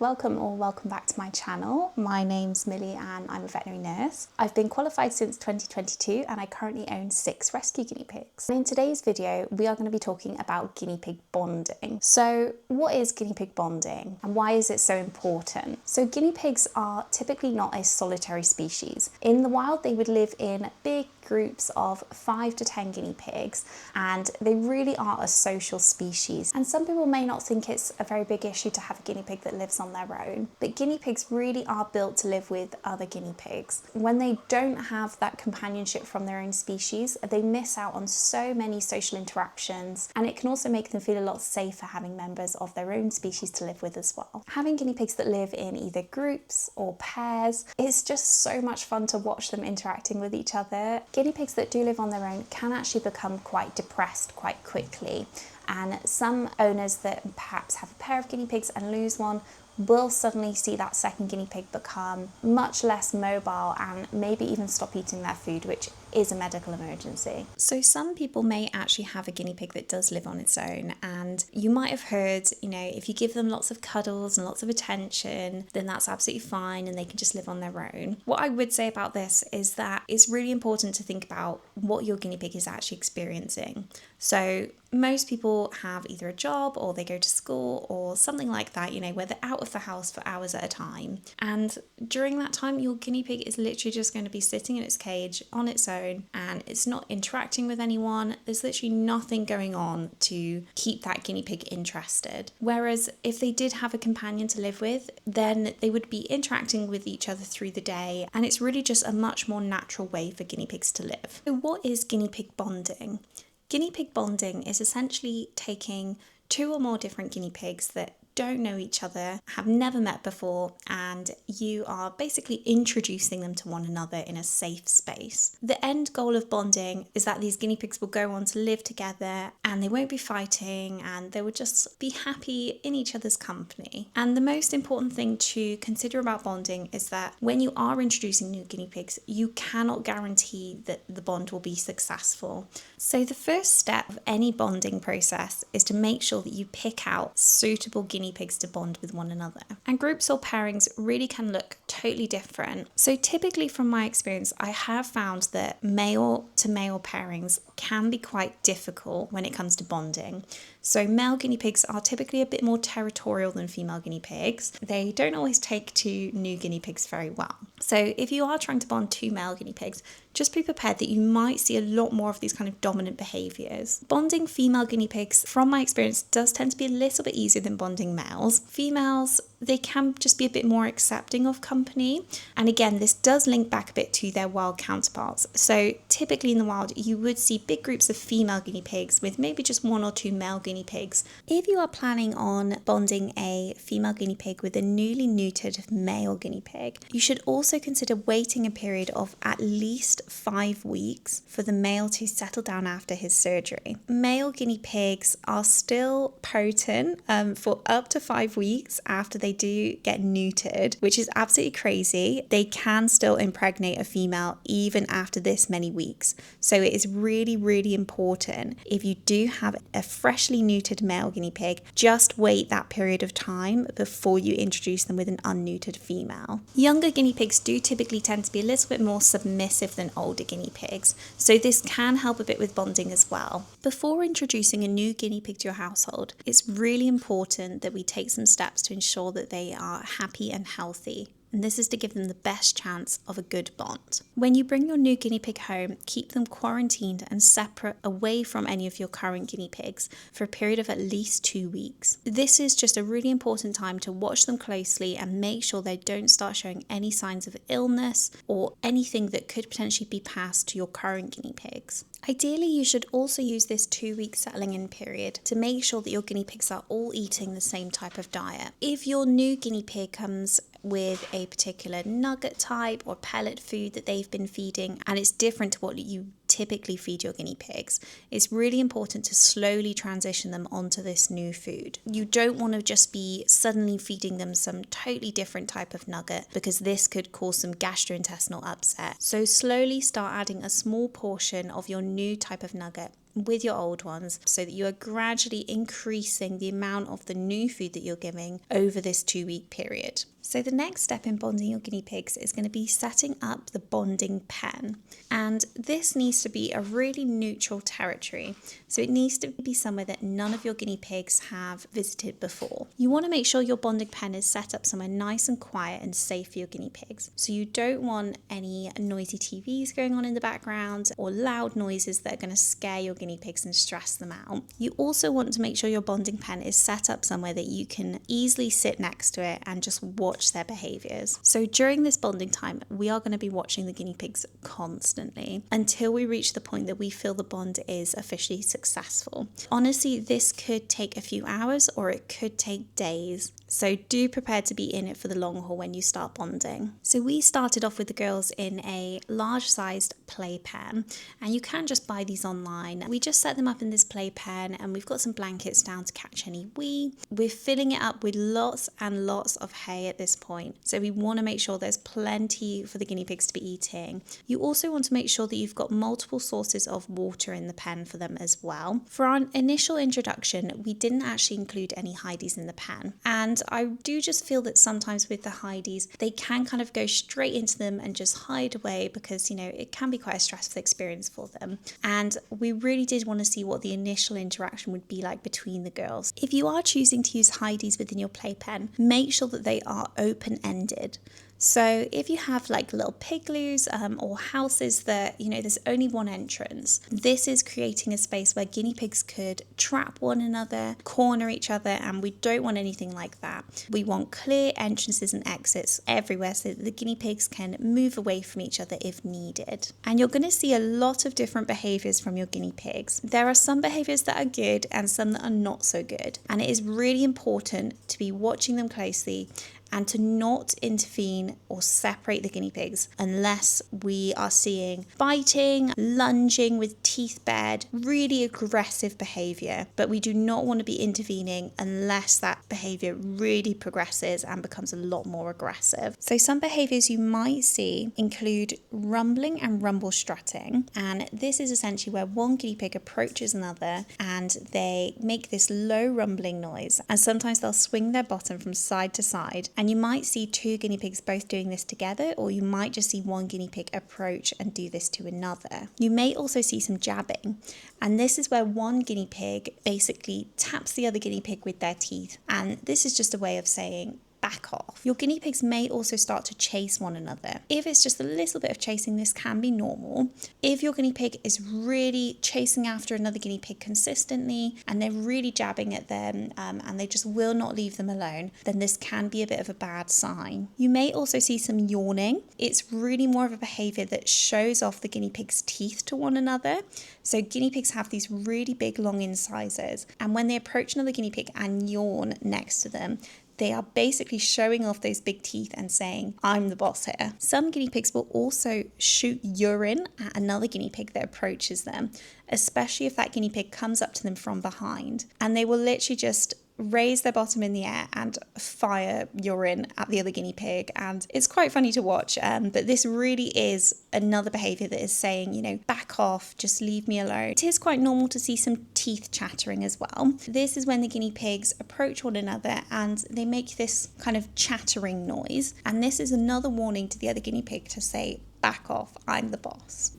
welcome or welcome back to my channel. My name's Millie and I'm a veterinary nurse. I've been qualified since 2022 and I currently own 6 rescue guinea pigs. In today's video, we are going to be talking about guinea pig bonding. So what is guinea pig bonding and why is it so important? So guinea pigs are typically not a solitary species. In the wild, they would live in big groups of 5 to 10 guinea pigs, and they really are a social species. And some people may not think it's a very big issue to have a guinea pig that lives on their own, but guinea pigs really are built to live with other guinea pigs. When they don't have that companionship from their own species, they miss out on so many social interactions, and it can also make them feel a lot safer having members of their own species to live with as well. Having guinea pigs that live in either groups or pairs, it's just so much fun to watch them interacting with each other. Guinea pigs that do live on their own can actually become quite depressed quite quickly, and some owners that perhaps have a pair of guinea pigs and lose one will suddenly see that second guinea pig become much less mobile and maybe even stop eating their food, which is a medical emergency. So some people may actually have a guinea pig that does live on its own, and you might have heard, if you give them lots of cuddles and lots of attention, then that's absolutely fine and they can just live on their own. What I would say about this is that it's really important to think about what your guinea pig is actually experiencing. So most people have either a job or they go to school or something like that, where they're out of the house for hours at a time. And during that time, your guinea pig is literally just going to be sitting in its cage on its own, and it's not interacting with anyone. There's literally nothing going on to keep that guinea pig interested. Whereas if they did have a companion to live with, then they would be interacting with each other through the day, and it's really just a much more natural way for guinea pigs to live. So what is guinea pig bonding? Guinea pig bonding is essentially taking 2 or more different guinea pigs that don't know each other, have never met before, and you are basically introducing them to one another in a safe space. The end goal of bonding is that these guinea pigs will go on to live together and they won't be fighting and they will just be happy in each other's company. And the most important thing to consider about bonding is that when you are introducing new guinea pigs, you cannot guarantee that the bond will be successful. So the first step of any bonding process is to make sure that you pick out suitable guinea pigs to bond with one another. And groups or pairings really can look totally different. So typically from my experience, I have found that male to male pairings can be quite difficult when it comes to bonding. So male guinea pigs are typically a bit more territorial than female guinea pigs. They don't always take to new guinea pigs very well. So if you are trying to bond 2 male guinea pigs, just be prepared that you might see a lot more of these kind of dominant behaviours. Bonding female guinea pigs, from my experience, does tend to be a little bit easier than bonding males. Females, they can just be a bit more accepting of company. And again, this does link back a bit to their wild counterparts. So typically in the wild, you would see big groups of female guinea pigs with maybe just 1 or 2 male guinea pigs. If you are planning on bonding a female guinea pig with a newly neutered male guinea pig, you should also consider waiting a period of at least 5 weeks for the male to settle down after his surgery. Male guinea pigs are still potent for up to 5 weeks after they do get neutered, which is absolutely crazy. They can still impregnate a female even after this many weeks. So it is really, really important, if you do have a freshly neutered male guinea pig, just wait that period of time before you introduce them with an unneutered female. Younger guinea pigs do typically tend to be a little bit more submissive than older guinea pigs, so this can help a bit with bonding as well. Before introducing a new guinea pig to your household, it's really important that we take some steps to ensure that they are happy and healthy. And this is to give them the best chance of a good bond. When you bring your new guinea pig home, keep them quarantined and separate away from any of your current guinea pigs for a period of at least 2 weeks. This is just a really important time to watch them closely and make sure they don't start showing any signs of illness or anything that could potentially be passed to your current guinea pigs. Ideally, you should also use this 2-week settling in period to make sure that your guinea pigs are all eating the same type of diet. If your new guinea pig comes with a particular nugget type or pellet food that they've been feeding and it's different to what you typically feed your guinea pigs, it's really important to slowly transition them onto this new food. You don't want to just be suddenly feeding them some totally different type of nugget, because this could cause some gastrointestinal upset. So slowly start adding a small portion of your new type of nugget with your old ones so that you are gradually increasing the amount of the new food that you're giving over this 2-week period. So the next step in bonding your guinea pigs is going to be setting up the bonding pen. And this needs to be a really neutral territory. So it needs to be somewhere that none of your guinea pigs have visited before. You want to make sure your bonding pen is set up somewhere nice and quiet and safe for your guinea pigs. So you don't want any noisy TVs going on in the background or loud noises that are going to scare your guinea pigs and stress them out. You also want to make sure your bonding pen is set up somewhere that you can easily sit next to it and just watch their behaviors. So during this bonding time, we are going to be watching the guinea pigs constantly until we reach the point that we feel the bond is officially successful. Honestly, this could take a few hours or it could take days. So do prepare to be in it for the long haul when you start bonding. So we started off with the girls in a large sized playpen, and you can just buy these online. We just set them up in this playpen and we've got some blankets down to catch any wee. We're filling it up with lots and lots of hay at this point. So we want to make sure there's plenty for the guinea pigs to be eating. You also want to make sure that you've got multiple sources of water in the pen for them as well. For our initial introduction, we didn't actually include any hideys in the pen. And I do just feel that sometimes with the hideys, they can kind of go straight into them and just hide away because, you know, it can be quite a stressful experience for them. And we really did want to see what the initial interaction would be like between the girls. If you are choosing to use hideys within your playpen, make sure that they are open-ended. So if you have like little pigloos or houses that, you know, there's only one entrance, this is creating a space where guinea pigs could trap one another, corner each other, and we don't want anything like that. We want clear entrances and exits everywhere so that the guinea pigs can move away from each other if needed. And you're going to see a lot of different behaviours from your guinea pigs. There are some behaviours that are good and some that are not so good. And it is really important to be watching them closely and to not intervene or separate the guinea pigs unless we are seeing biting, lunging with teeth bared, really aggressive behaviour. But we do not want to be intervening unless that behaviour really progresses and becomes a lot more aggressive. So some behaviours you might see include rumbling and rumble strutting. And this is essentially where one guinea pig approaches another and they make this low rumbling noise. And sometimes they'll swing their bottom from side to side. And you might see two guinea pigs both doing this together, or you might just see one guinea pig approach and do this to another. You may also see some jabbing, and this is where one guinea pig basically taps the other guinea pig with their teeth, and this is just a way of saying, back off. Your guinea pigs may also start to chase one another. If it's just a little bit of chasing, this can be normal. If your guinea pig is really chasing after another guinea pig consistently and they're really jabbing at them and they just will not leave them alone, then this can be a bit of a bad sign. You may also see some yawning. It's really more of a behavior that shows off the guinea pig's teeth to one another. So guinea pigs have these really big long incisors, and when they approach another guinea pig and yawn next to them, they are basically showing off those big teeth and saying, I'm the boss here. Some guinea pigs will also shoot urine at another guinea pig that approaches them, especially if that guinea pig comes up to them from behind. And they will literally just raise their bottom in the air and fire urine at the other guinea pig, and it's quite funny to watch, but this really is another behavior that is saying, you know, back off, just leave me alone. It is quite normal to see some teeth chattering as well. This is when the guinea pigs approach one another and they make this kind of chattering noise, and this is another warning to the other guinea pig to say, back off, I'm the boss.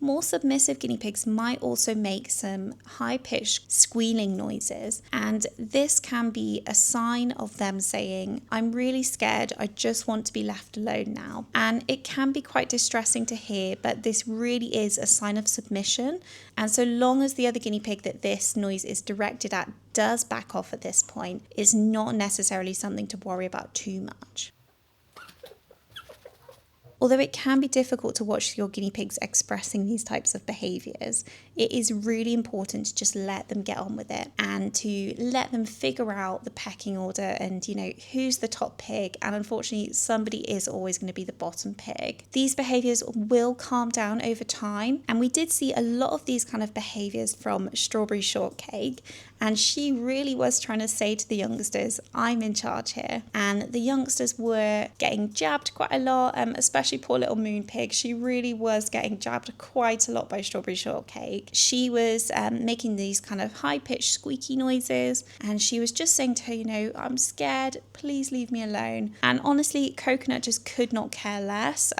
More submissive guinea pigs might also make some high-pitched squealing noises, and this can be a sign of them saying, I'm really scared, I just want to be left alone now. And it can be quite distressing to hear, but this really is a sign of submission, and so long as the other guinea pig that this noise is directed at does back off at this point, it's not necessarily something to worry about too much. Although it can be difficult to watch your guinea pigs expressing these types of behaviours, it is really important to just let them get on with it and to let them figure out the pecking order and, you know, who's the top pig. And unfortunately, somebody is always going to be the bottom pig. These behaviours will calm down over time. And we did see a lot of these kind of behaviours from Strawberry Shortcake. And she really was trying to say to the youngsters, I'm in charge here. And the youngsters were getting jabbed quite a lot, especially Especially poor little Moon Pig. She really was getting jabbed quite a lot by Strawberry Shortcake. She was making these kind of high-pitched squeaky noises, and she was just saying to her, you know, I'm scared, please leave me alone. And honestly, Coconut just could not care less.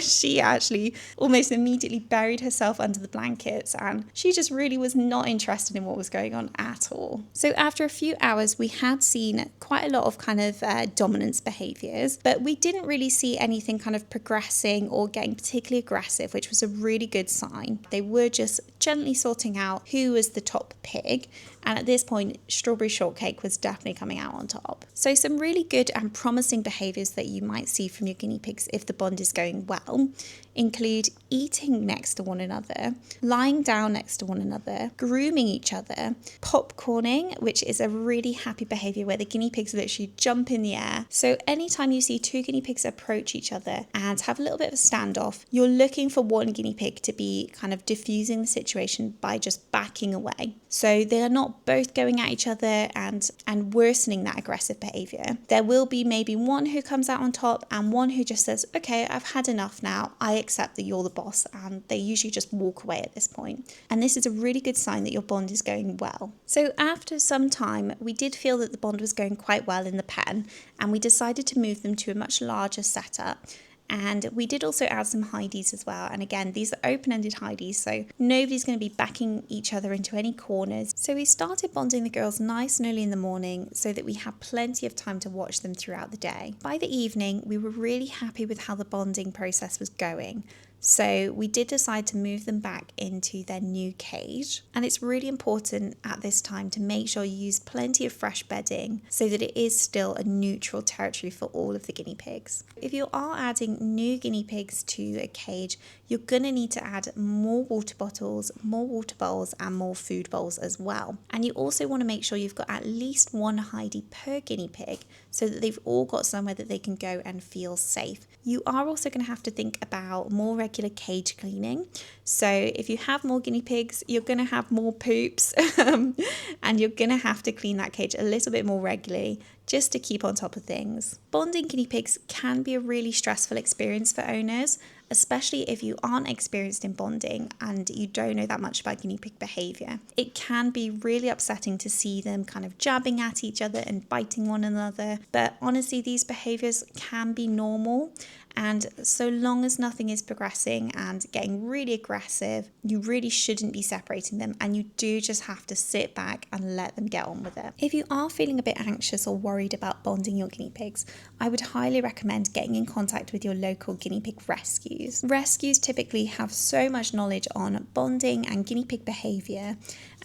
She actually almost immediately buried herself under the blankets, and she just really was not interested in what was going on at all. So after a few hours, we had seen quite a lot of kind of dominance behaviours, but we didn't really see anything kind of progressing or getting particularly aggressive, which was a really good sign. They were just gently sorting out who was the top pig, and at this point Strawberry Shortcake was definitely coming out on top. So some really good and promising behaviours that you might see from your guinea pigs if the bond is going well include eating next to one another, lying down next to one another, grooming each other, popcorning, which is a really happy behaviour where the guinea pigs literally jump in the air. So anytime you see two guinea pigs approach each other and have a little bit of a standoff, you're looking for one guinea pig to be kind of diffusing the situation by just backing away. So they are not both going at each other and worsening that aggressive behaviour. There will be maybe one who comes out on top and one who just says, okay, I've had enough now, I accept that you're the boss, and they usually just walk away at this point. And this is a really good sign that your bond is going well. So after some time, we did feel that the bond was going quite well in the pen, and we decided to move them to a much larger setup. And we did also add some hideys as well. And again, these are open-ended hideys, so nobody's going to be backing each other into any corners. So we started bonding the girls nice and early in the morning so that we had plenty of time to watch them throughout the day. By the evening, we were really happy with how the bonding process was going. So we did decide to move them back into their new cage. And it's really important at this time to make sure you use plenty of fresh bedding so that it is still a neutral territory for all of the guinea pigs. If you are adding new guinea pigs to a cage, you're going to need to add more water bottles, more water bowls, and more food bowls as well. And you also want to make sure you've got at least one hidey per guinea pig so that they've all got somewhere that they can go and feel safe. You are also going to have to think about more regular cage cleaning. So if you have more guinea pigs, you're going to have more poops and you're going to have to clean that cage a little bit more regularly just to keep on top of things. Bonding guinea pigs can be a really stressful experience for owners, especially if you aren't experienced in bonding and you don't know that much about guinea pig behaviour. It can be really upsetting to see them kind of jabbing at each other and biting one another, but honestly these behaviours can be normal, and so long as nothing is progressing and getting really aggressive, you really shouldn't be separating them, and you do just have to sit back and let them get on with it. If you are feeling a bit anxious or worried about bonding your guinea pigs, I would highly recommend getting in contact with your local guinea pig rescues. Rescues typically have so much knowledge on bonding and guinea pig behaviour,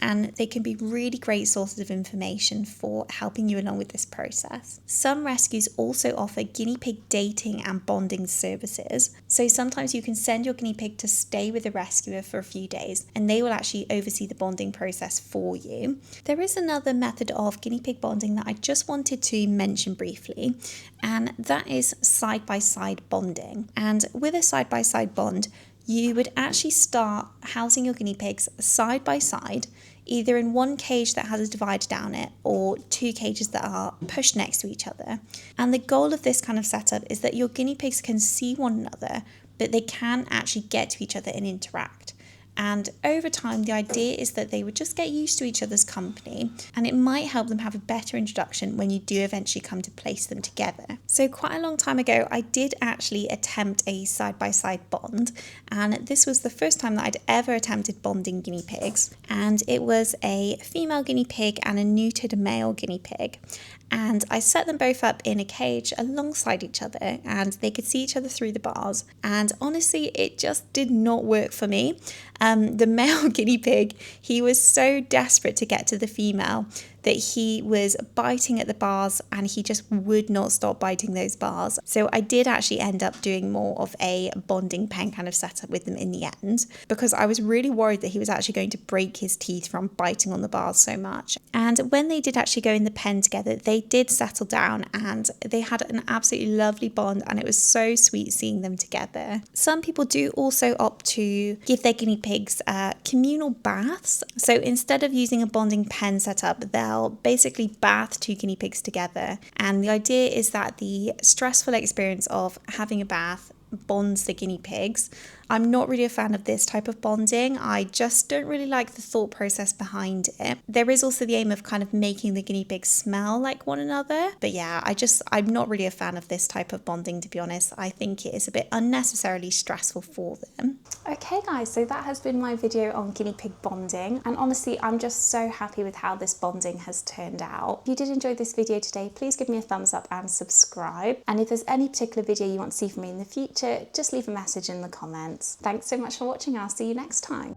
and they can be really great sources of information for helping you along with this process. Some rescues also offer guinea pig dating and bonding services. So sometimes you can send your guinea pig to stay with a rescuer for a few days and they will actually oversee the bonding process for you. There is another method of guinea pig bonding that I just wanted to mention briefly, and that is side-by-side bonding. And with a side-by-side bond, you would actually start housing your guinea pigs side by side, either in one cage that has a divider down it or two cages that are pushed next to each other. And the goal of this kind of setup is that your guinea pigs can see one another, but they can actually get to each other and interact. And over time, the idea is that they would just get used to each other's company, and it might help them have a better introduction when you do eventually come to place them together. So quite a long time ago, I did actually attempt a side-by-side bond, and this was the first time that I'd ever attempted bonding guinea pigs. And it was a female guinea pig and a neutered male guinea pig. And I set them both up in a cage alongside each other, and they could see each other through the bars. And honestly, it just did not work for me. The male guinea pig, he was so desperate to get to the female that he was biting at the bars, and he just would not stop biting those bars. So I did actually end up doing more of a bonding pen kind of setup with them in the end, because I was really worried that he was actually going to break his teeth from biting on the bars so much. And when they did actually go in the pen together, they did settle down and they had an absolutely lovely bond, and it was so sweet seeing them together. Some people do also opt to give their guinea pigs communal baths. So instead of using a bonding pen setup, they'll basically bath two guinea pigs together. And the idea is that the stressful experience of having a bath bonds the guinea pigs. I'm not really a fan of this type of bonding. I just don't really like the thought process behind it. There is also the aim of kind of making the guinea pigs smell like one another. But yeah, I'm not really a fan of this type of bonding, to be honest. I think it is a bit unnecessarily stressful for them. Okay guys, so that has been my video on guinea pig bonding. And honestly, I'm just so happy with how this bonding has turned out. If you did enjoy this video today, please give me a thumbs up and subscribe. And if there's any particular video you want to see from me in the future, just leave a message in the comments. Thanks so much for watching. I'll see you next time.